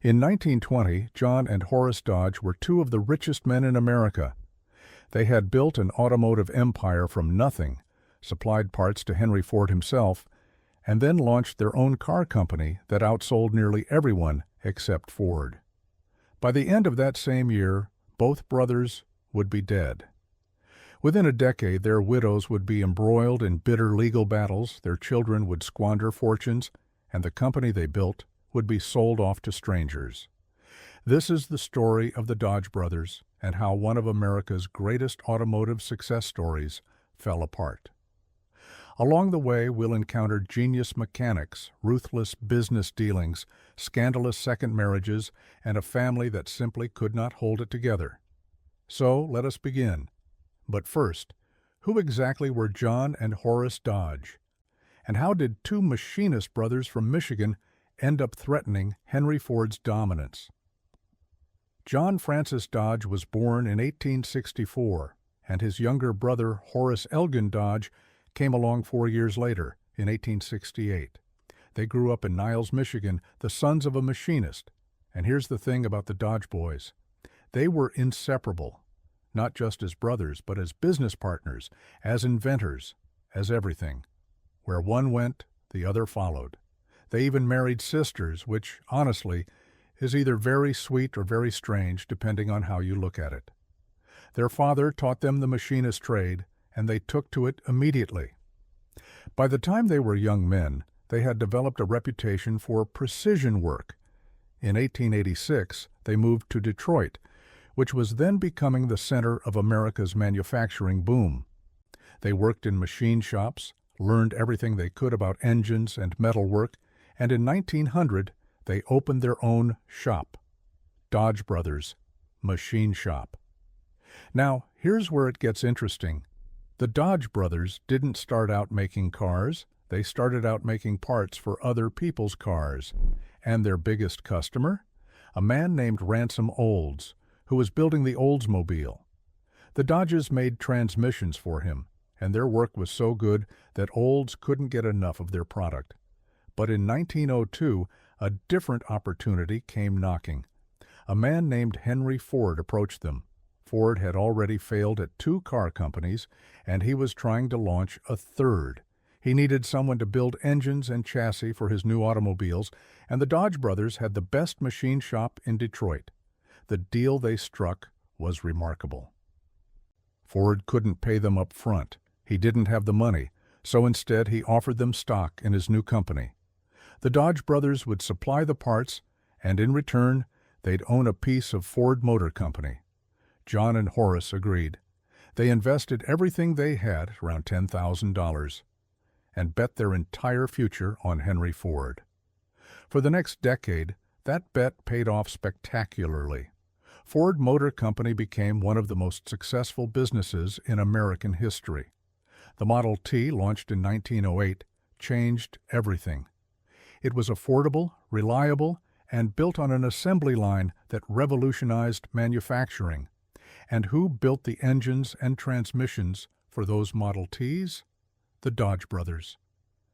In 1920, John and Horace Dodge were two of the richest men in America. They had built an automotive empire from nothing, supplied parts to Henry Ford himself, and then launched their own car company that outsold nearly everyone except Ford. By the end of that same year, both brothers would be dead. Within a decade, their widows would be embroiled in bitter legal battles, their children would squander fortunes, and the company they built would be sold off to strangers. This is the story of the Dodge brothers and how one of America's greatest automotive success stories fell apart. Along the way, we'll encounter genius mechanics, ruthless business dealings, scandalous second marriages, and a family that simply could not hold it together. So, let us begin. But first, who exactly were John and Horace Dodge? And how did two machinist brothers from Michigan end up threatening Henry Ford's dominance? John Francis Dodge was born in 1864, and his younger brother Horace Elgin Dodge came along 4 years later, in 1868. They grew up in Niles, Michigan, the sons of a machinist. And here's the thing about the Dodge boys. They were inseparable, not just as brothers, but as business partners, as inventors, as everything. Where one went, the other followed. They even married sisters, which, honestly, is either very sweet or very strange, depending on how you look at it. Their father taught them the machinist trade, and they took to it immediately. By the time they were young men, they had developed a reputation for precision work. In 1886, they moved to Detroit, which was then becoming the center of America's manufacturing boom. They worked in machine shops, learned everything they could about engines and metalwork, and in 1900, they opened their own shop, Dodge Brothers Machine Shop. Now, here's where it gets interesting. The Dodge brothers didn't start out making cars. They started out making parts for other people's cars. And their biggest customer? A man named Ransom Olds, who was building the Oldsmobile. The Dodges made transmissions for him, and their work was so good that Olds couldn't get enough of their product. But in 1902, a different opportunity came knocking. A man named Henry Ford approached them. Ford had already failed at 2 car companies, and he was trying to launch a third. He needed someone to build engines and chassis for his new automobiles, and the Dodge brothers had the best machine shop in Detroit. The deal they struck was remarkable. Ford couldn't pay them up front. He didn't have the money, so instead he offered them stock in his new company. The Dodge brothers would supply the parts, and in return, they'd own a piece of Ford Motor Company. John and Horace agreed. They invested everything they had, around $10,000, and bet their entire future on Henry Ford. For the next decade, that bet paid off spectacularly. Ford Motor Company became one of the most successful businesses in American history. The Model T, launched in 1908, changed everything. It was affordable, reliable, and built on an assembly line that revolutionized manufacturing. And who built the engines and transmissions for those Model Ts? The Dodge brothers.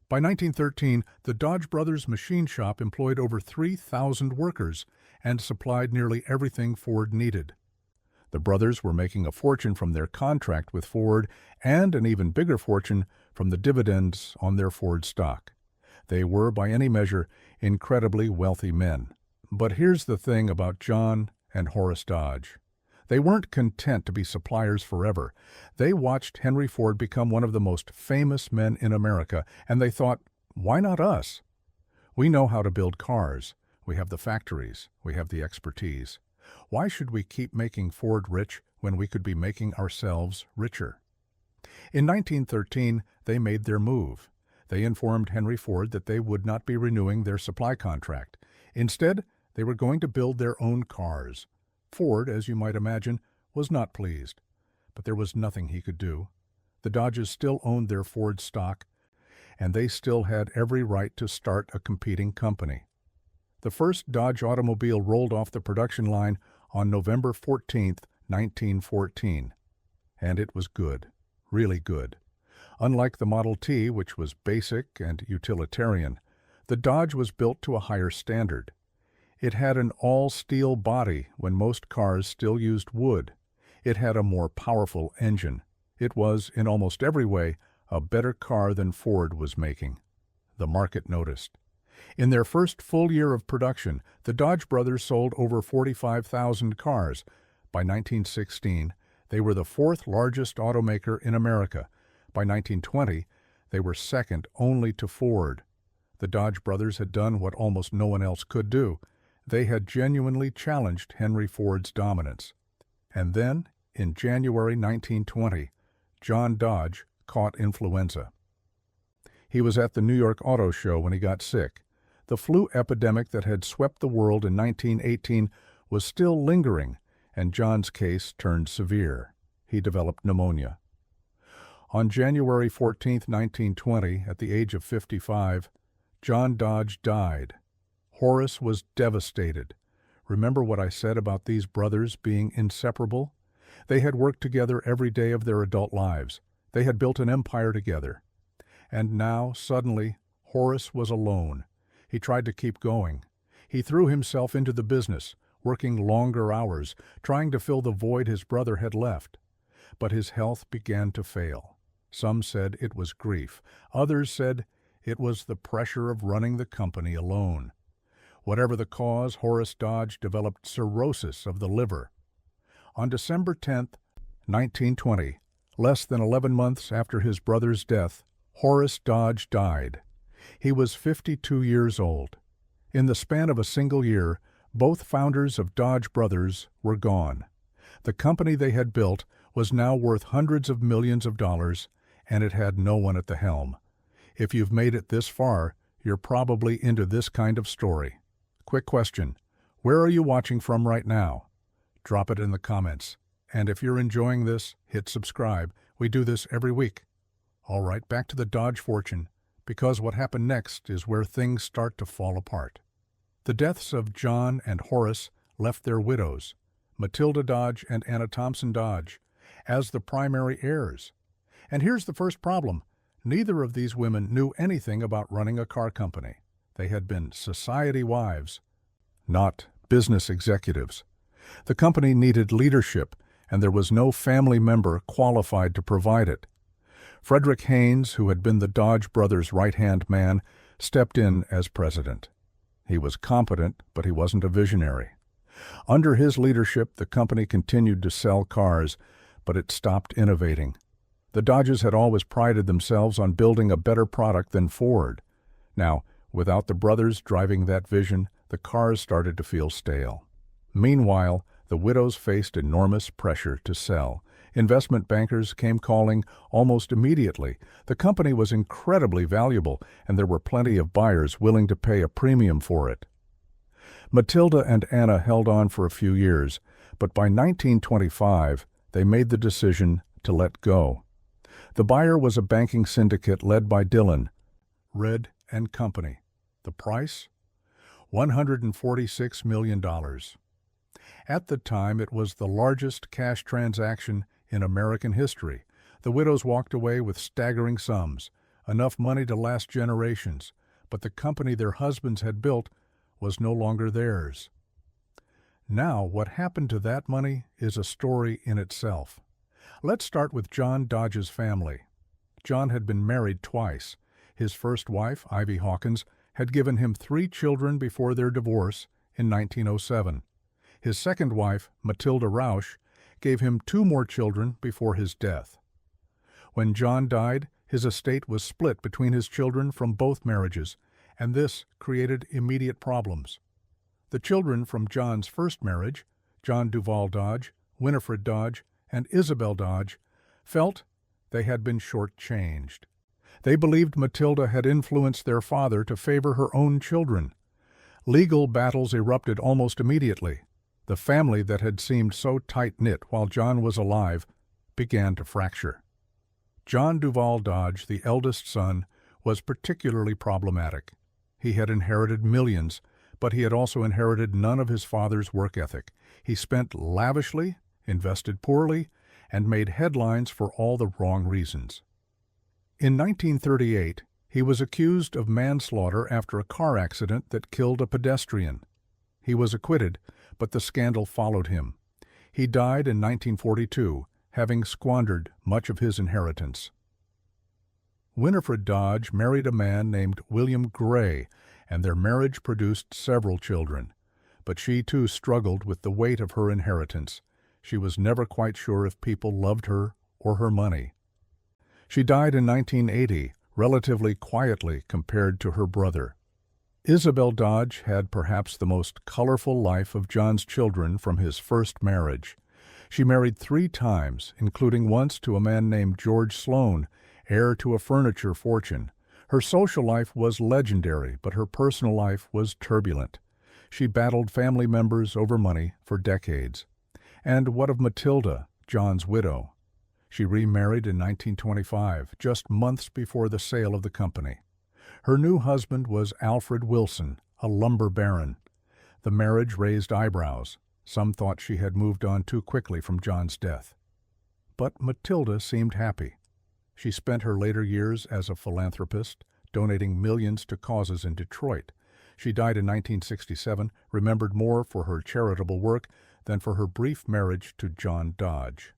By 1913, the Dodge Brothers Machine Shop employed over 3,000 workers and supplied nearly everything Ford needed. The brothers were making a fortune from their contract with Ford and an even bigger fortune from the dividends on their Ford stock. They were, by any measure, incredibly wealthy men. But here's the thing about John and Horace Dodge. They weren't content to be suppliers forever. They watched Henry Ford become one of the most famous men in America, and they thought, why not us? We know how to build cars. We have the factories. We have the expertise. Why should we keep making Ford rich when we could be making ourselves richer? In 1913, they made their move. They informed Henry Ford that they would not be renewing their supply contract. Instead, they were going to build their own cars. Ford, as you might imagine, was not pleased, but there was nothing he could do. The Dodges still owned their Ford stock, and they still had every right to start a competing company. The first Dodge automobile rolled off the production line on November 14, 1914, and it was good, really good. Unlike the Model T, which was basic and utilitarian, the Dodge was built to a higher standard. It had an all-steel body when most cars still used wood. It had a more powerful engine. It was, in almost every way, a better car than Ford was making. The market noticed. In their first full year of production, the Dodge brothers sold over 45,000 cars. By 1916, they were the fourth largest automaker in America. By 1920, they were second only to Ford. The Dodge brothers had done what almost no one else could do. They had genuinely challenged Henry Ford's dominance. And then, in January 1920, John Dodge caught influenza. He was at the New York Auto Show when he got sick. The flu epidemic that had swept the world in 1918 was still lingering, and John's case turned severe. He developed pneumonia. On January 14, 1920, at the age of 55, John Dodge died. Horace was devastated. Remember what I said about these brothers being inseparable? They had worked together every day of their adult lives. They had built an empire together. And now, suddenly, Horace was alone. He tried to keep going. He threw himself into the business, working longer hours, trying to fill the void his brother had left. But his health began to fail. Some said it was grief. Others said it was the pressure of running the company alone. Whatever the cause, Horace Dodge developed cirrhosis of the liver. On December 10, 1920, less than 11 months after his brother's death, Horace Dodge died. He was 52 years old. In the span of a single year, both founders of Dodge Brothers were gone. The company they had built was now worth hundreds of millions of dollars, and it had no one at the helm. If you've made it this far, you're probably into this kind of story. Quick question: where are you watching from right now? Drop it in the comments. And if you're enjoying this, hit subscribe. We do this every week. All right, back to the Dodge fortune, because what happened next is where things start to fall apart. The deaths of John and Horace left their widows, Matilda Dodge and Anna Thompson Dodge, as the primary heirs. And here's the first problem. Neither of these women knew anything about running a car company. They had been society wives, not business executives. The company needed leadership, and there was no family member qualified to provide it. Frederick Haynes, who had been the Dodge brothers' right-hand man, stepped in as president. He was competent, but he wasn't a visionary. Under his leadership, the company continued to sell cars, but it stopped innovating. The Dodges had always prided themselves on building a better product than Ford. Now, without the brothers driving that vision, the cars started to feel stale. Meanwhile, the widows faced enormous pressure to sell. Investment bankers came calling almost immediately. The company was incredibly valuable, and there were plenty of buyers willing to pay a premium for it. Matilda and Anna held on for a few years, but by 1925, they made the decision to let go. The buyer was a banking syndicate led by Dillon, Red and Company. The price? $146 million. At the time, it was the largest cash transaction in American history. The widows walked away with staggering sums, enough money to last generations, but the company their husbands had built was no longer theirs. Now, what happened to that money is a story in itself. Let's start with John Dodge's family. John had been married twice. His first wife, Ivy Hawkins, had given him 3 children before their divorce in 1907. His second wife, Matilda Rausch, gave him 2 more children before his death. When John died, his estate was split between his children from both marriages, and this created immediate problems. The children from John's first marriage, John Duval Dodge, Winifred Dodge, and Isabel Dodge, felt they had been shortchanged. They believed Matilda had influenced their father to favor her own children. Legal battles erupted almost immediately. The family that had seemed so tight-knit while John was alive began to fracture. John Duval Dodge, the eldest son, was particularly problematic. He had inherited millions, but he had also inherited none of his father's work ethic. He spent lavishly, invested poorly, and made headlines for all the wrong reasons. In 1938, he was accused of manslaughter after a car accident that killed a pedestrian. He was acquitted, but the scandal followed him. He died in 1942, having squandered much of his inheritance. Winifred Dodge married a man named William Gray, and their marriage produced several children. But she too struggled with the weight of her inheritance. She was never quite sure if people loved her or her money. She died in 1980, relatively quietly compared to her brother. Isabel Dodge had perhaps the most colorful life of John's children from his first marriage. She married 3 times, including once to a man named George Sloan, heir to a furniture fortune. Her social life was legendary, but her personal life was turbulent. She battled family members over money for decades. And what of Matilda, John's widow? She remarried in 1925, just months before the sale of the company. Her new husband was Alfred Wilson, a lumber baron. The marriage raised eyebrows. Some thought she had moved on too quickly from John's death. But Matilda seemed happy. She spent her later years as a philanthropist, donating millions to causes in Detroit. She died in 1967, remembered more for her charitable work than for her brief marriage to John Dodge.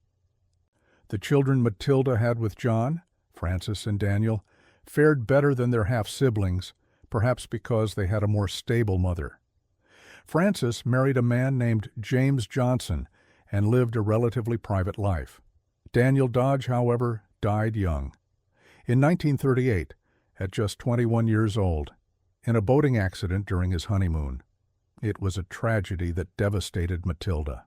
The children Matilda had with John, Francis and Daniel, fared better than their half-siblings, perhaps because they had a more stable mother. Francis married a man named James Johnson and lived a relatively private life. Daniel Dodge, however, died young. In 1938, at just 21 years old, in a boating accident during his honeymoon. It was a tragedy that devastated Matilda.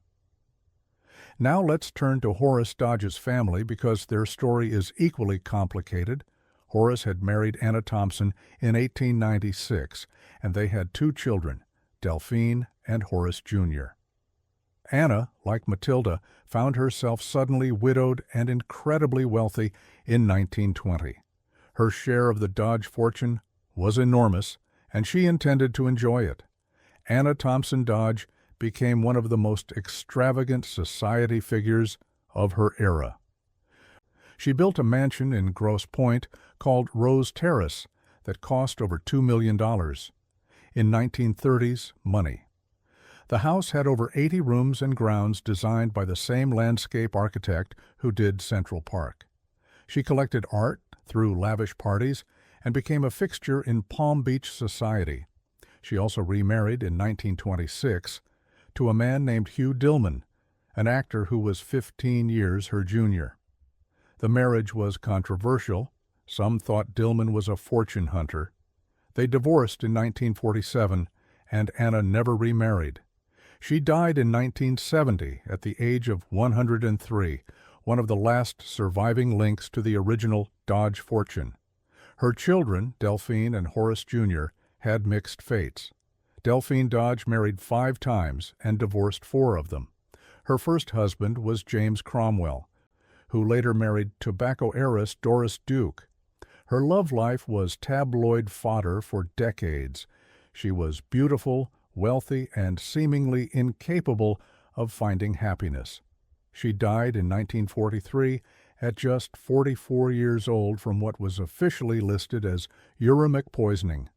Now let's turn to Horace Dodge's family because their story is equally complicated. Horace had married Anna Thompson in 1896, and they had 2 children, Delphine and Horace Jr. Anna, like Matilda, found herself suddenly widowed and incredibly wealthy in 1920. Her share of the Dodge fortune was enormous, and she intended to enjoy it. Anna Thompson Dodge became one of the most extravagant society figures of her era. She built a mansion in Grosse Pointe called Rose Terrace that cost over $2 million. In 1930s money. The house had over 80 rooms and grounds designed by the same landscape architect who did Central Park. She collected art, threw lavish parties, and became a fixture in Palm Beach society. She also remarried in 1926 to a man named Hugh Dillman, an actor who was 15 years her junior. The marriage was controversial. Some thought Dillman was a fortune hunter. They divorced in 1947, and Anna never remarried. She died in 1970 at the age of 103, one of the last surviving links to the original Dodge fortune. Her children, Delphine and Horace Jr., had mixed fates. Delphine Dodge married 5 times and divorced 4 of them. Her first husband was James Cromwell, who later married tobacco heiress Doris Duke. Her love life was tabloid fodder for decades. She was beautiful, wealthy, and seemingly incapable of finding happiness. She died in 1943 at just 44 years old from what was officially listed as uremic poisoning.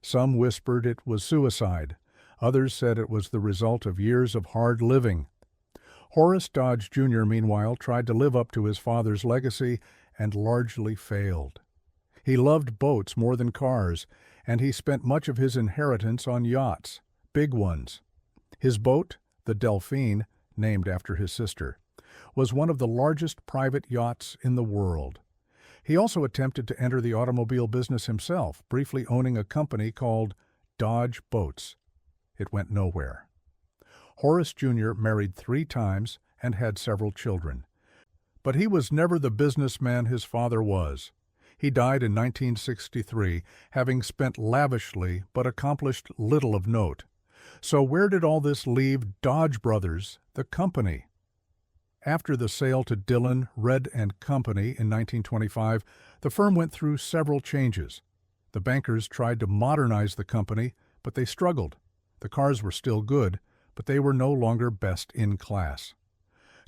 Some whispered it was suicide. Others said it was the result of years of hard living. Horace Dodge Jr., meanwhile, tried to live up to his father's legacy and largely failed. He loved boats more than cars, and he spent much of his inheritance on yachts, big ones. His boat, the Delphine, named after his sister, was one of the largest private yachts in the world. He also attempted to enter the automobile business himself, briefly owning a company called Dodge Boats. It went nowhere. Horace Jr. married 3 times and had several children. But he was never the businessman his father was. He died in 1963, having spent lavishly but accomplished little of note. So where did all this leave Dodge Brothers, the company? After the sale to Dillon, Red & Company in 1925, the firm went through several changes. The bankers tried to modernize the company, but they struggled. The cars were still good, but they were no longer best in class.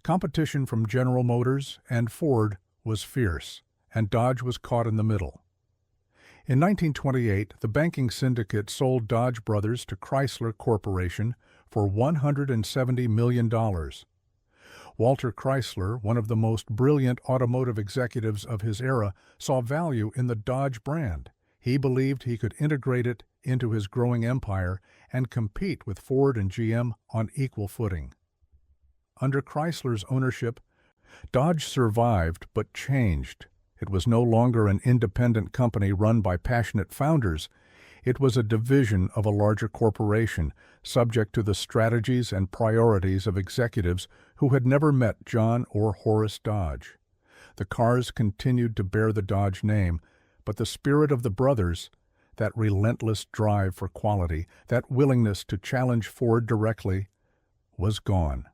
Competition from General Motors and Ford was fierce, and Dodge was caught in the middle. In 1928, the banking syndicate sold Dodge Brothers to Chrysler Corporation for $170 million. Walter Chrysler, one of the most brilliant automotive executives of his era, saw value in the Dodge brand. He believed he could integrate it into his growing empire and compete with Ford and GM on equal footing. Under Chrysler's ownership, Dodge survived but changed. It was no longer an independent company run by passionate founders. It was a division of a larger corporation, subject to the strategies and priorities of executives who had never met John or Horace Dodge. The cars continued to bear the Dodge name, but the spirit of the brothers, that relentless drive for quality, that willingness to challenge Ford directly, was gone.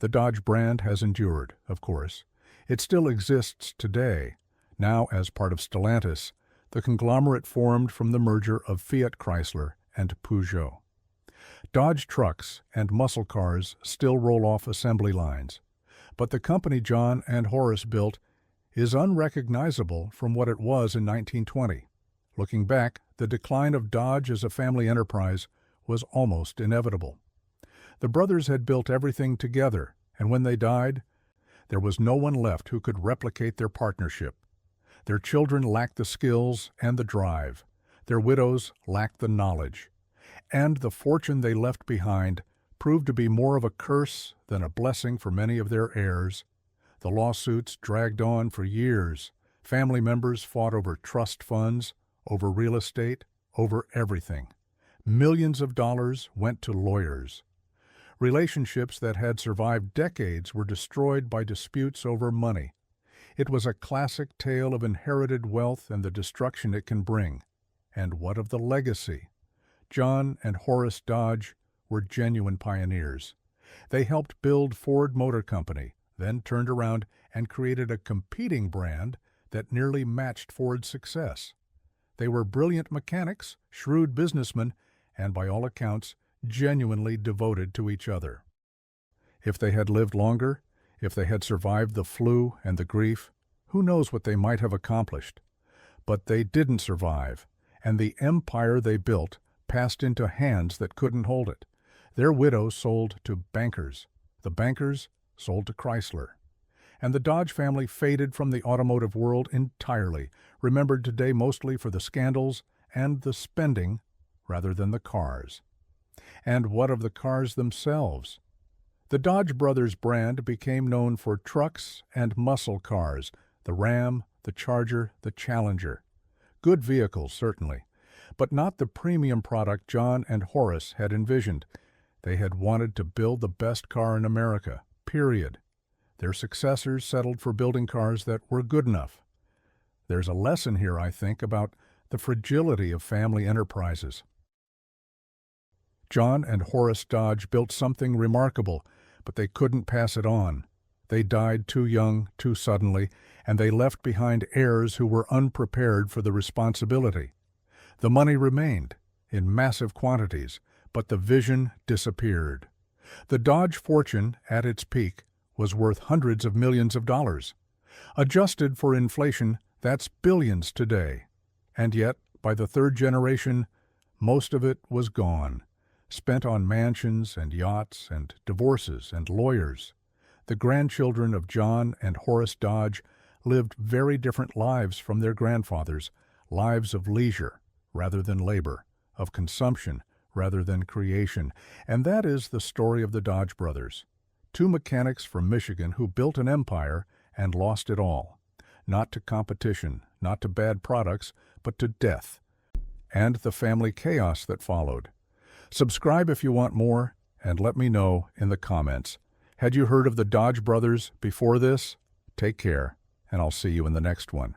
The Dodge brand has endured, of course. It still exists today, now as part of Stellantis, the conglomerate formed from the merger of Fiat Chrysler and Peugeot. Dodge trucks and muscle cars still roll off assembly lines, but the company John and Horace built is unrecognizable from what it was in 1920. Looking back, the decline of Dodge as a family enterprise was almost inevitable. The brothers had built everything together, and when they died, there was no one left who could replicate their partnership. Their children lacked the skills and the drive. Their widows lacked the knowledge. And the fortune they left behind proved to be more of a curse than a blessing for many of their heirs. The lawsuits dragged on for years. Family members fought over trust funds, over real estate, over everything. Millions of dollars went to lawyers. Relationships that had survived decades were destroyed by disputes over money. It was a classic tale of inherited wealth and the destruction it can bring. And what of the legacy? John and Horace Dodge were genuine pioneers. They helped build Ford Motor Company, then turned around and created a competing brand that nearly matched Ford's success. They were brilliant mechanics, shrewd businessmen, and by all accounts, genuinely devoted to each other. If they had lived longer, if they had survived the flu and the grief, who knows what they might have accomplished. But they didn't survive, and the empire they built passed into hands that couldn't hold it. Their widow sold to bankers. The bankers sold to Chrysler. And the Dodge family faded from the automotive world entirely, remembered today mostly for the scandals and the spending rather than the cars. And what of the cars themselves? The Dodge Brothers brand became known for trucks and muscle cars, the Ram, the Charger, the Challenger. Good vehicles, certainly, but not the premium product John and Horace had envisioned. They had wanted to build the best car in America, period. Their successors settled for building cars that were good enough. There's a lesson here, I think, about the fragility of family enterprises. John and Horace Dodge built something remarkable, but they couldn't pass it on. They died too young, too suddenly, and they left behind heirs who were unprepared for the responsibility. The money remained, in massive quantities, but the vision disappeared. The Dodge fortune, at its peak, was worth hundreds of millions of dollars. Adjusted for inflation, that's billions today. And yet, by the third generation, most of it was gone, spent on mansions and yachts and divorces and lawyers. The grandchildren of John and Horace Dodge lived very different lives from their grandfathers, lives of leisure rather than labor, of consumption rather than creation. And that is the story of the Dodge brothers. Two mechanics from Michigan who built an empire and lost it all. Not to competition, not to bad products, but to death, and the family chaos that followed. Subscribe if you want more, and let me know in the comments. Had you heard of the Dodge brothers before this? Take care, and I'll see you in the next one.